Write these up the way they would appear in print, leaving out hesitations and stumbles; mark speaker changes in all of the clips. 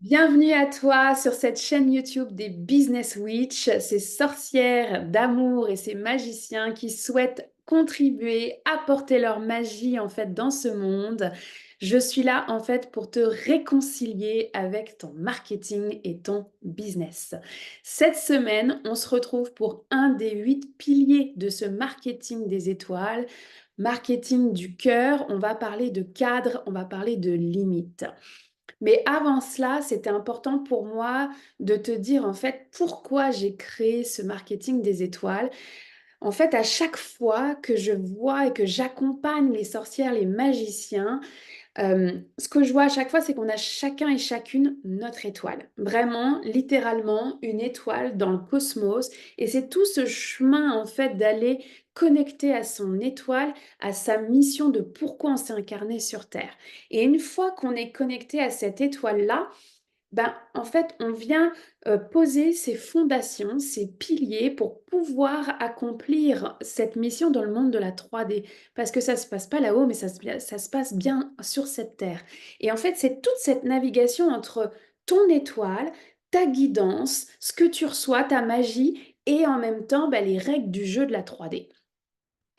Speaker 1: Bienvenue à toi sur cette chaîne YouTube des Business Witch, ces sorcières d'amour et ces magiciens qui souhaitent contribuer, apporter leur magie en fait dans ce monde. Je suis là en fait pour te réconcilier avec ton marketing et ton business. Cette semaine, on se retrouve pour un des 8 piliers de ce marketing des étoiles, marketing du cœur. On va parler de cadre, on va parler de limites. Mais avant cela, c'était important pour moi de te dire en fait pourquoi j'ai créé ce marketing des étoiles. En fait, à chaque fois que je vois et que j'accompagne les sorcières, les magiciens, ce que je vois à chaque fois, c'est qu'on a chacun et chacune notre étoile. Vraiment, littéralement, une étoile dans le cosmos. Et c'est tout ce chemin, en fait, d'aller connecter à son étoile, à sa mission de pourquoi on s'est incarné sur Terre. Et une fois qu'on est connecté à cette étoile-là, ben, en fait, on vient poser ces fondations, ces piliers pour pouvoir accomplir cette mission dans le monde de la 3D. Parce que ça ne se passe pas là-haut, mais ça se passe bien sur cette terre. Et en fait, c'est toute cette navigation entre ton étoile, ta guidance, ce que tu reçois, ta magie, et en même temps, ben, les règles du jeu de la 3D.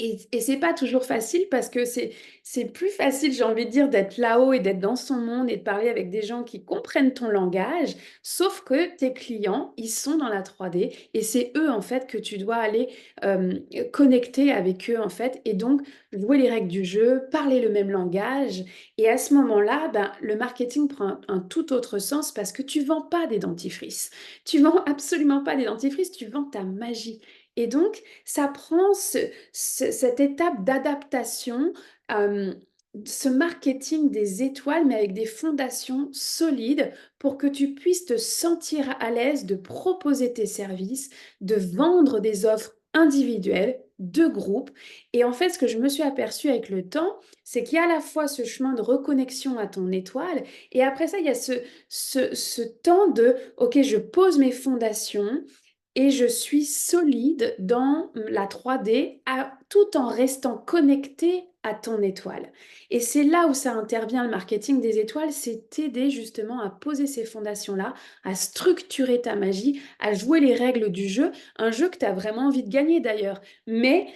Speaker 1: Et c'est pas toujours facile parce que c'est plus facile, j'ai envie de dire, d'être là-haut et d'être dans son monde et de parler avec des gens qui comprennent ton langage, sauf que tes clients, ils sont dans la 3D et c'est eux, en fait, que tu dois aller connecter avec eux, en fait, et donc jouer les règles du jeu, parler le même langage. Et à ce moment-là, ben, le marketing prend un tout autre sens parce que tu vends pas des dentifrices. Tu vends absolument pas des dentifrices, tu vends ta magie. Et donc, ça prend cette étape d'adaptation, euh, ce marketing des étoiles, mais avec des fondations solides pour que tu puisses te sentir à l'aise de proposer tes services, de vendre des offres individuelles, de groupe. Et en fait, ce que je me suis aperçue avec le temps, c'est qu'il y a à la fois ce chemin de reconnexion à ton étoile, et après ça, il y a ce temps de, OK, je pose mes fondations, et je suis solide dans la 3D tout en restant connecté à ton étoile. Et c'est là où ça intervient le marketing des étoiles, c'est t'aider justement à poser ces fondations-là, à structurer ta magie, à jouer les règles du jeu, un jeu que tu as vraiment envie de gagner d'ailleurs. Mais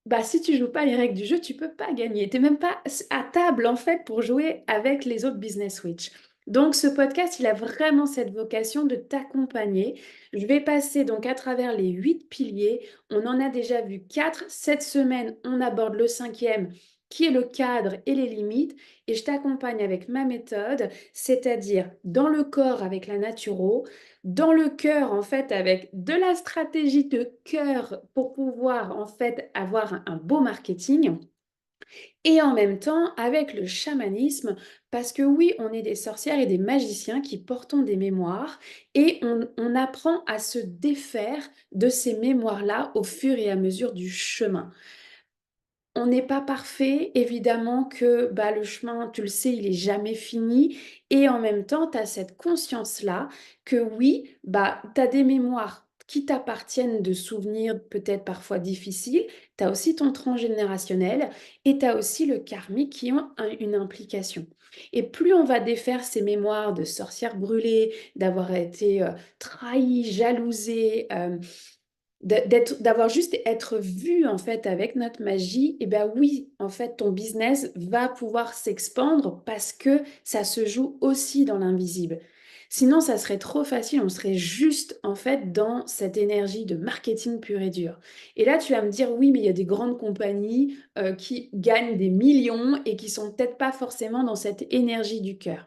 Speaker 1: bah, si tu joues pas les règles du jeu, tu peux pas gagner. Tu n'es même pas à table en fait pour jouer avec les autres business switch. Donc ce podcast, il a vraiment cette vocation de t'accompagner. Je vais passer donc à travers les 8 piliers. On en a déjà vu 4. Cette semaine, on aborde le cinquième, qui est le cadre et les limites. Et je t'accompagne avec ma méthode, c'est-à-dire dans le corps avec la naturo, dans le cœur en fait avec de la stratégie de cœur pour pouvoir en fait avoir un beau marketing. Et en même temps, avec le chamanisme, parce que oui, on est des sorcières et des magiciens qui portons des mémoires et on apprend à se défaire de ces mémoires-là au fur et à mesure du chemin. On n'est pas parfait, évidemment que bah, le chemin, tu le sais, il est jamais fini. Et en même temps, tu as cette conscience-là que oui, bah, tu as des mémoires qui t'appartiennent de souvenirs peut-être parfois difficiles. Tu as aussi ton transgénérationnel et tu as aussi le karmique qui ont une implication. Et plus on va défaire ces mémoires de sorcières brûlées, d'avoir été trahie, jalousée, d'avoir juste être vu en fait avec notre magie, et ben oui, en fait, ton business va pouvoir s'expandre parce que ça se joue aussi dans l'invisible. Sinon, ça serait trop facile, on serait juste en fait dans cette énergie de marketing pur et dur. Et là, tu vas me dire, oui, mais il y a des grandes compagnies qui gagnent des millions et qui sont peut-être pas forcément dans cette énergie du cœur.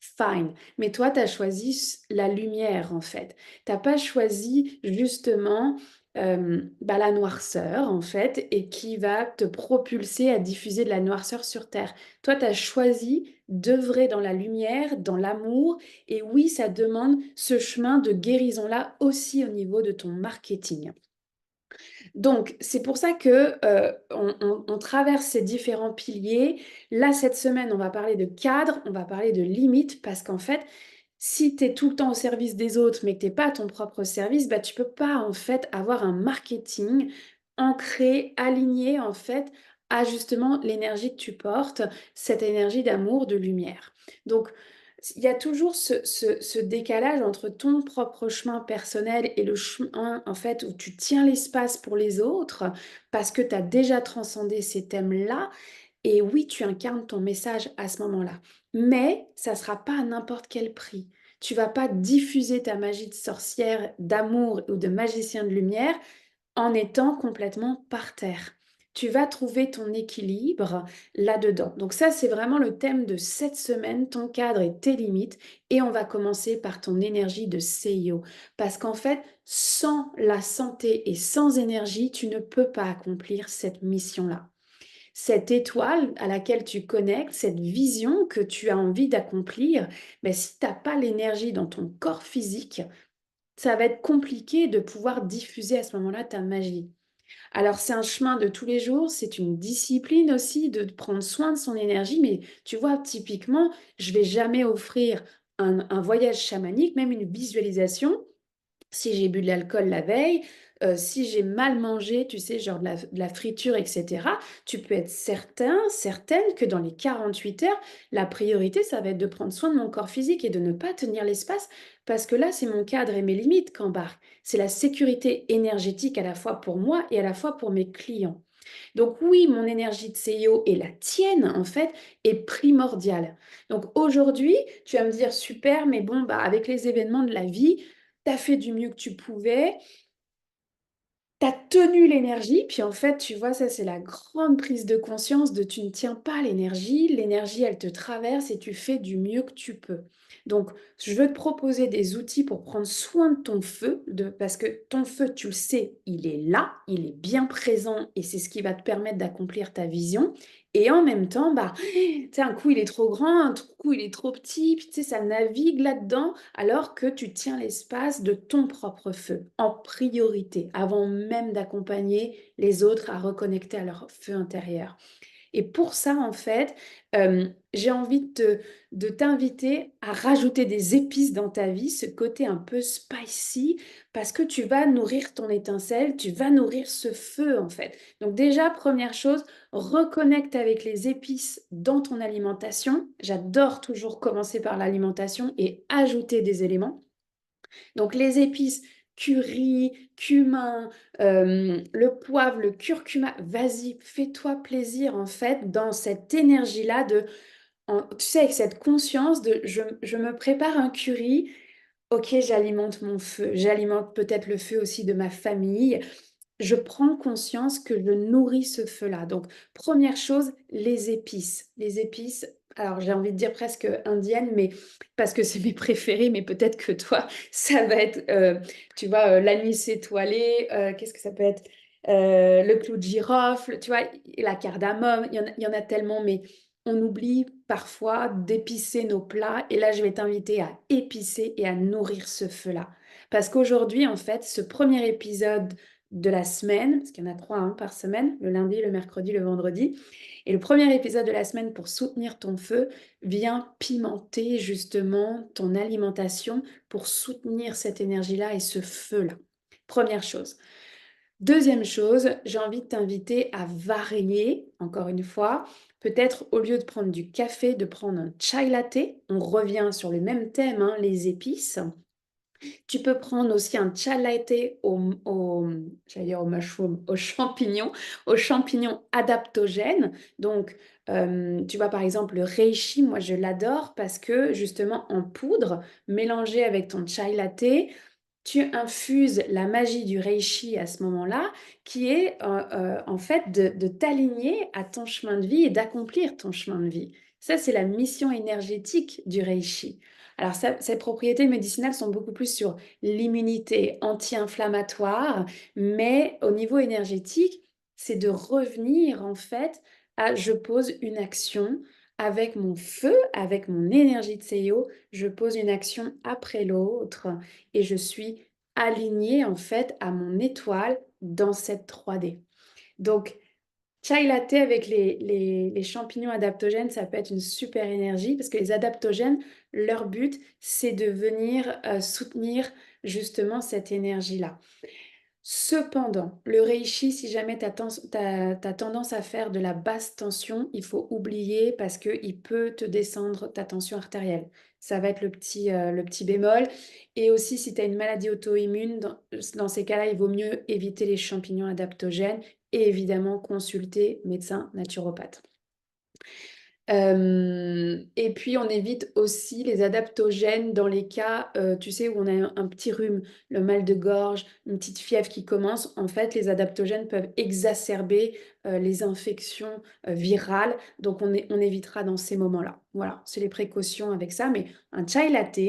Speaker 1: Fine. Mais toi, tu as choisi la lumière en fait. Tu n'as pas choisi justement bah, la noirceur, en fait, et qui va te propulser à diffuser de la noirceur sur Terre. Toi, tu as choisi d'œuvrer dans la lumière, dans l'amour, et oui, ça demande ce chemin de guérison-là aussi au niveau de ton marketing. Donc, c'est pour ça que on traverse ces différents piliers. Là, cette semaine, on va parler de cadre, on va parler de limite, parce qu'en fait, si tu es tout le temps au service des autres, mais que tu n'es pas à ton propre service, bah, tu peux pas en fait avoir un marketing ancré, aligné en fait à justement l'énergie que tu portes, cette énergie d'amour, de lumière. Donc, Il y a toujours ce décalage entre ton propre chemin personnel et le chemin, en fait, où tu tiens l'espace pour les autres, parce que tu as déjà transcendé ces thèmes-là. Et oui, tu incarnes ton message à ce moment-là. Mais ça ne sera pas à n'importe quel prix. Tu vas pas diffuser ta magie de sorcière, d'amour ou de magicien de lumière en étant complètement par terre. Tu vas trouver ton équilibre là-dedans. Donc ça, c'est vraiment le thème de cette semaine, ton cadre et tes limites. Et on va commencer par ton énergie de CEO. Parce qu'en fait, sans la santé et sans énergie, tu ne peux pas accomplir cette mission-là. Cette étoile à laquelle tu connectes, cette vision que tu as envie d'accomplir, mais si tu n'as pas l'énergie dans ton corps physique, ça va être compliqué de pouvoir diffuser à ce moment-là ta magie. Alors, c'est un chemin de tous les jours, c'est une discipline aussi de prendre soin de son énergie, mais tu vois, typiquement, je vais jamais offrir un voyage chamanique, même une visualisation, si j'ai bu de l'alcool la veille, si j'ai mal mangé, tu sais, genre de la friture, et cetera, tu peux être certaine que dans les 48 heures, la priorité, ça va être de prendre soin de mon corps physique et de ne pas tenir l'espace parce que là, c'est mon cadre et mes limites qu'embarque. C'est la sécurité énergétique à la fois pour moi et à la fois pour mes clients. Donc oui, mon énergie de CEO et la tienne, en fait, est primordiale. Donc aujourd'hui, tu vas me dire: «Super, mais bon, bah, avec les événements de la vie, tu as fait du mieux que tu pouvais, tu as tenu l'énergie», puis en fait, tu vois, ça, c'est la grande prise de conscience de tu ne tiens pas l'énergie, elle te traverse et tu fais du mieux que tu peux. Donc, je veux te proposer des outils pour prendre soin de ton feu, parce que ton feu, tu le sais, il est là, il est bien présent et c'est ce qui va te permettre d'accomplir ta vision. Et en même temps, bah, tu sais, un coup il est trop grand, un coup il est trop petit, puis tu sais, ça navigue là-dedans, alors que tu tiens l'espace de ton propre feu, en priorité, avant même d'accompagner les autres à reconnecter à leur feu intérieur. Et pour ça, en fait, j'ai envie de t'inviter à rajouter des épices dans ta vie, ce côté un peu spicy, parce que tu vas nourrir ton étincelle, tu vas nourrir ce feu, en fait. Donc déjà, première chose, reconnecte avec les épices dans ton alimentation. J'adore toujours commencer par l'alimentation et ajouter des éléments. Donc les épices, curry, cumin, le poivre, le curcuma, vas-y, fais-toi plaisir en fait dans cette énergie-là de tu sais, avec cette conscience de: «Je me prépare un curry, OK, j'alimente mon feu, j'alimente peut-être le feu aussi de ma famille». Je prends conscience que je nourris ce feu-là. Donc, première chose, les épices. Les épices, alors j'ai envie de dire presque indiennes, mais parce que c'est mes préférées, mais peut-être que toi, ça va être, tu vois, l'anis étoilé, qu'est-ce que ça peut être? Le clou de girofle, tu vois? La cardamome, il y en a tellement, mais on oublie parfois d'épicer nos plats et là, je vais t'inviter à épicer et à nourrir ce feu-là. Parce qu'aujourd'hui, en fait, ce premier épisode de la semaine, parce qu'il y en a 3 hein, par semaine, le lundi, le mercredi, le vendredi. Et le premier épisode de la semaine pour soutenir ton feu vient pimenter justement ton alimentation pour soutenir cette énergie-là et ce feu-là. Première chose. Deuxième chose, j'ai envie de t'inviter à varier, encore une fois, peut-être au lieu de prendre du café, de prendre un chai latte. On revient sur le même thème, hein, les épices. Tu peux prendre aussi un chai latte j'allais dire au mushroom, aux champignons adaptogènes. Donc, tu vois, par exemple, le reishi, moi, je l'adore parce que justement, en poudre, mélangé avec ton chai latte, tu infuses la magie du reishi à ce moment-là, qui est, en fait, de t'aligner à ton chemin de vie et d'accomplir ton chemin de vie. Ça, c'est la mission énergétique du reishi. Alors ça ses propriétés médicinales sont beaucoup plus sur l'immunité anti-inflammatoire, mais au niveau énergétique, c'est de revenir en fait à: «Je pose une action avec mon feu, avec mon énergie de CEO, je pose une action après l'autre et je suis alignée en fait à mon étoile dans cette 3D». Donc chai latte avec les champignons adaptogènes, ça peut être une super énergie parce que les adaptogènes, leur but, c'est de venir, soutenir justement cette énergie-là. Cependant, le reishi, si jamais tu as tendance à faire de la basse tension, il faut oublier parce qu'il peut te descendre ta tension artérielle. Ça va être le petit bémol. Et aussi, si tu as une maladie auto-immune, dans ces cas-là, il vaut mieux éviter les champignons adaptogènes et évidemment consulter médecin naturopathe. Et puis on évite aussi les adaptogènes dans les cas, tu sais, où on a un petit rhume, le mal de gorge, une petite fièvre qui commence. En fait, les adaptogènes peuvent exacerber, les infections, virales, donc on évitera dans ces moments-là. Voilà, c'est les précautions avec ça, mais un chai latte,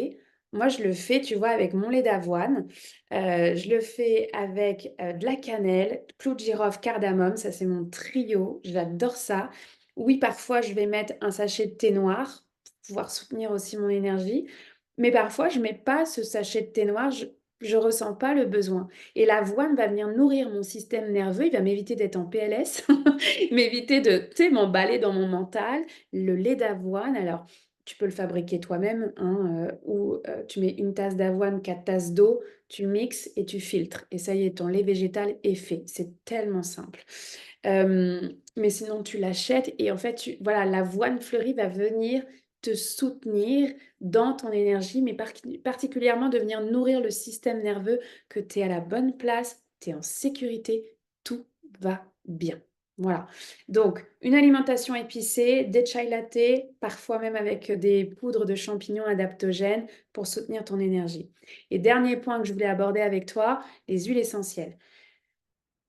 Speaker 1: moi je le fais, tu vois, avec mon lait d'avoine, je le fais avec, de la cannelle, clou de girofle, cardamome, ça c'est mon trio, j'adore ça. Oui, parfois, je vais mettre un sachet de thé noir pour pouvoir soutenir aussi mon énergie, mais parfois, je mets pas ce sachet de thé noir, je ressens pas le besoin et l'avoine va venir nourrir mon système nerveux, il va m'éviter d'être en PLS, m'éviter de, tu sais, m'emballer dans mon mental. Le lait d'avoine, alors tu peux le fabriquer toi-même, hein, ou tu mets une tasse d'avoine, 4 tasses d'eau, tu mixes et tu filtres et ça y est, ton lait végétal est fait. C'est tellement simple. Mais sinon tu l'achètes et en fait voilà, l'avoine fleurie va venir te soutenir dans ton énergie, mais particulièrement de venir nourrir le système nerveux, que tu es à la bonne place, tu es en sécurité, tout va bien. Voilà. Donc une alimentation épicée, des chai latte, parfois même avec des poudres de champignons adaptogènes pour soutenir ton énergie. Et dernier point que je voulais aborder avec toi, les huiles essentielles.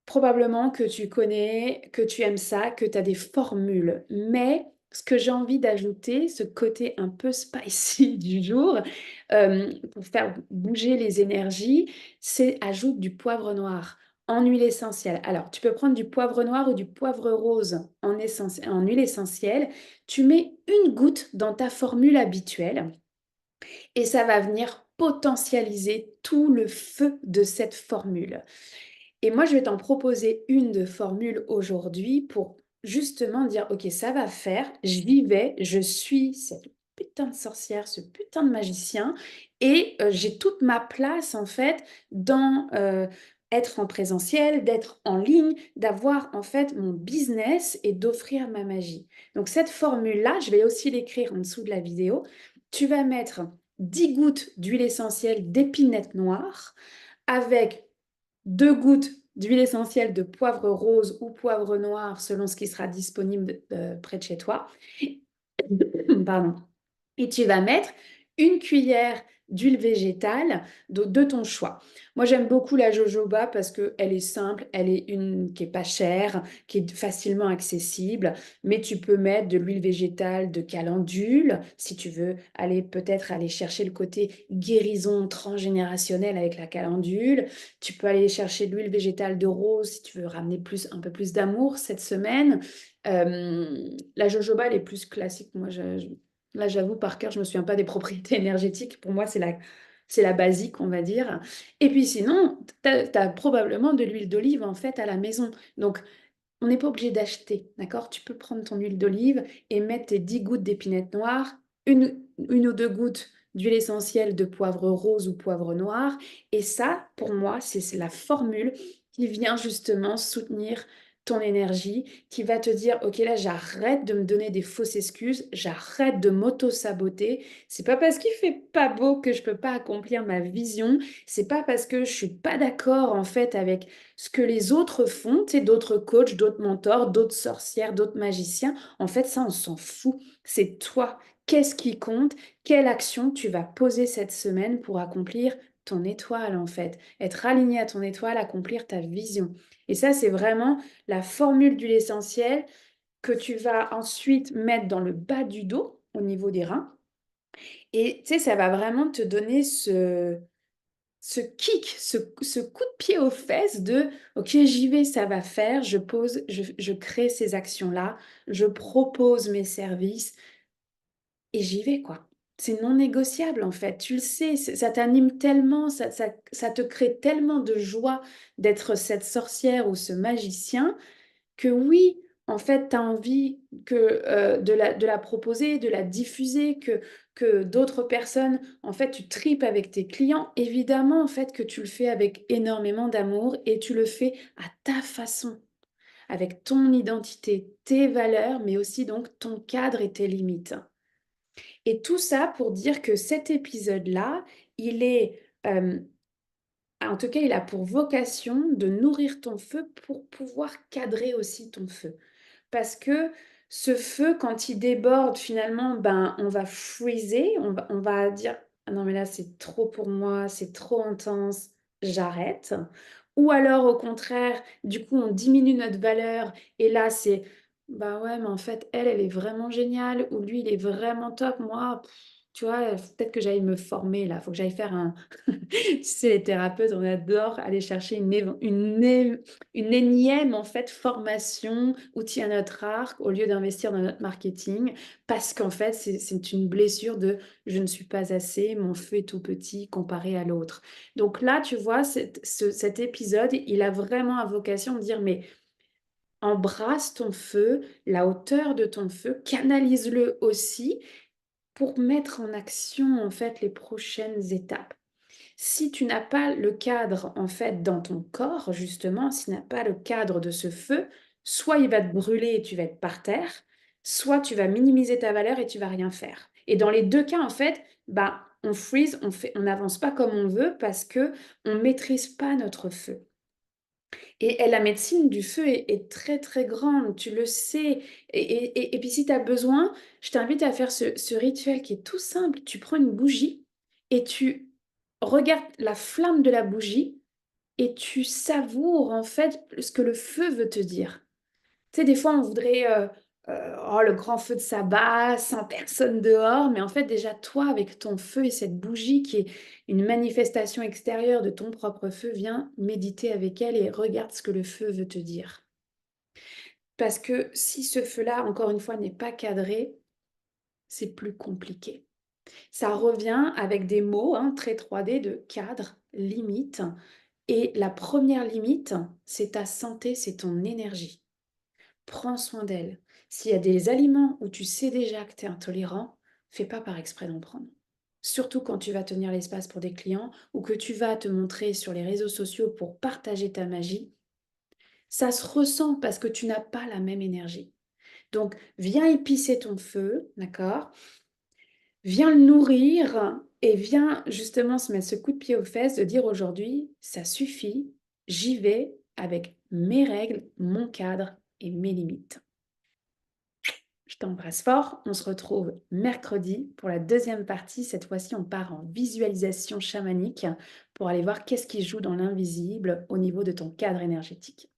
Speaker 1: Probablement que tu connais, que tu aimes ça, que tu as des formules. Mais ce que j'ai envie d'ajouter, ce côté un peu spicy du jour, pour faire bouger les énergies, c'est ajoute du poivre noir en huile essentielle. Alors, tu peux prendre du poivre noir ou du poivre rose en huile essentielle. Tu mets une goutte dans ta formule habituelle et ça va venir potentialiser tout le feu de cette formule. Et moi, je vais t'en proposer une de formule aujourd'hui pour justement dire, OK, ça va faire, j'y vais, je suis cette putain de sorcière, ce putain de magicien, et j'ai toute ma place en fait dans être en présentiel, d'être en ligne, d'avoir en fait mon business et d'offrir ma magie. Donc cette formule-là, je vais aussi l'écrire en dessous de la vidéo. Tu vas mettre 10 gouttes d'huile essentielle d'épinette noire avec 2 gouttes d'huile essentielle de poivre rose ou poivre noir selon ce qui sera disponible, près de chez toi. Pardon. Et tu vas mettre une cuillère d'huile végétale de ton choix. Moi, j'aime beaucoup la jojoba parce qu'elle est simple, elle est une qui est pas chère, qui est facilement accessible, mais tu peux mettre de l'huile végétale de calendule si tu veux aller peut-être aller chercher le côté guérison transgénérationnelle avec la calendule. Tu peux aller chercher de l'huile végétale de rose si tu veux ramener un peu plus d'amour cette semaine. La jojoba, elle est plus classique. Moi, là, j'avoue, par cœur, je me souviens pas des propriétés énergétiques. Pour moi, c'est la basique, on va dire. Et puis sinon, tu as probablement de l'huile d'olive, en fait, à la maison. Donc, on n'est pas obligé d'acheter, d'accord? Tu peux prendre ton huile d'olive et mettre tes 10 gouttes d'épinette noire, une ou deux gouttes d'huile essentielle de poivre rose ou poivre noir. Et ça, pour moi, c'est la formule qui vient justement soutenir ton énergie, qui va te dire, OK, là, j'arrête de me donner des fausses excuses, j'arrête de m'auto-saboter. C'est pas parce qu'il fait pas beau que je peux pas accomplir ma vision. C'est pas parce que je suis pas d'accord, en fait, avec ce que les autres font, tu sais, d'autres coachs, d'autres mentors, d'autres sorcières, d'autres magiciens. En fait, ça, on s'en fout. C'est toi. Qu'est-ce qui compte? Quelle action tu vas poser cette semaine pour accomplir ton étoile, en fait? Être aligné à ton étoile, accomplir ta vision. Et ça, c'est vraiment la formule d'huile essentielle que tu vas ensuite mettre dans le bas du dos, au niveau des reins. Et tu sais, ça va vraiment te donner ce kick, ce coup de pied aux fesses de OK, j'y vais, ça va faire, je pose, je crée ces actions-là, je propose mes services et j'y vais, quoi. C'est non négociable, en fait. Tu le sais, ça t'anime tellement, ça te crée tellement de joie d'être cette sorcière ou ce magicien que oui, en fait, tu as envie que, de la proposer, de la diffuser, que d'autres personnes en fait, tu tripes avec tes clients, évidemment, en fait, que tu le fais avec énormément d'amour et tu le fais à ta façon, avec ton identité, tes valeurs, mais aussi donc ton cadre et tes limites. Et tout ça pour dire que cet épisode-là, il est, en tout cas, il a pour vocation de nourrir ton feu pour pouvoir cadrer aussi ton feu. Parce que ce feu, quand il déborde, finalement, ben, on va freezer, on va dire: «Ah non, mais là, c'est trop pour moi, c'est trop intense, j'arrête». Ou alors, au contraire, du coup, on diminue notre valeur et là, c'est: «Bah, ouais, mais en fait, elle est vraiment géniale» ou «Lui, il est vraiment top. Moi, tu vois, faut peut-être que j'aille me former là, faut que j'aille faire un» tu sais, les thérapeutes, on adore aller chercher une énième, en fait, formation, outil à notre arc, au lieu d'investir dans notre marketing. Parce qu'en fait, c'est une blessure de: «Je ne suis pas assez, mon feu est tout petit comparé à l'autre». Donc là, tu vois, cet épisode, il a vraiment à vocation de dire: «Mais embrasse ton feu, la hauteur de ton feu, canalise-le aussi pour mettre en action, en fait, les prochaines étapes». Si tu n'as pas le cadre, en fait, dans ton corps, justement, si tu n'as pas le cadre de ce feu, soit il va te brûler et tu vas être par terre, soit tu vas minimiser ta valeur et tu vas rien faire. Et dans les 2 cas, en fait, bah, on freeze, on n'avance pas comme on veut parce que on maîtrise pas notre feu. Et la médecine du feu est très, très grande, tu le sais. Et puis si tu as besoin, je t'invite à faire ce rituel qui est tout simple. Tu prends une bougie et tu regardes la flamme de la bougie et tu savoures en fait ce que le feu veut te dire. Tu sais, des fois, on voudrait, oh, le grand feu de sabbat, 100 personnes dehors, mais en fait, déjà, toi, avec ton feu et cette bougie qui est une manifestation extérieure de ton propre feu, viens méditer avec elle et regarde ce que le feu veut te dire. Parce que si ce feu-là, encore une fois, n'est pas cadré, c'est plus compliqué. Ça revient avec des mots, hein, très 3D de cadre, limite. Et la première limite, c'est ta santé, c'est ton énergie. Prends soin d'elle. S'il y a des aliments où tu sais déjà que tu es intolérant, fais pas par exprès d'en prendre. Surtout quand tu vas tenir l'espace pour des clients ou que tu vas te montrer sur les réseaux sociaux pour partager ta magie, ça se ressent parce que tu n'as pas la même énergie. Donc, viens épicer ton feu, d'accord? Viens le nourrir et viens justement se mettre ce coup de pied aux fesses de dire aujourd'hui, ça suffit, j'y vais avec mes règles, mon cadre et mes limites. Je t'embrasse fort. On se retrouve mercredi pour la deuxième partie. Cette fois-ci, on part en visualisation chamanique pour aller voir qu'est-ce qui joue dans l'invisible au niveau de ton cadre énergétique.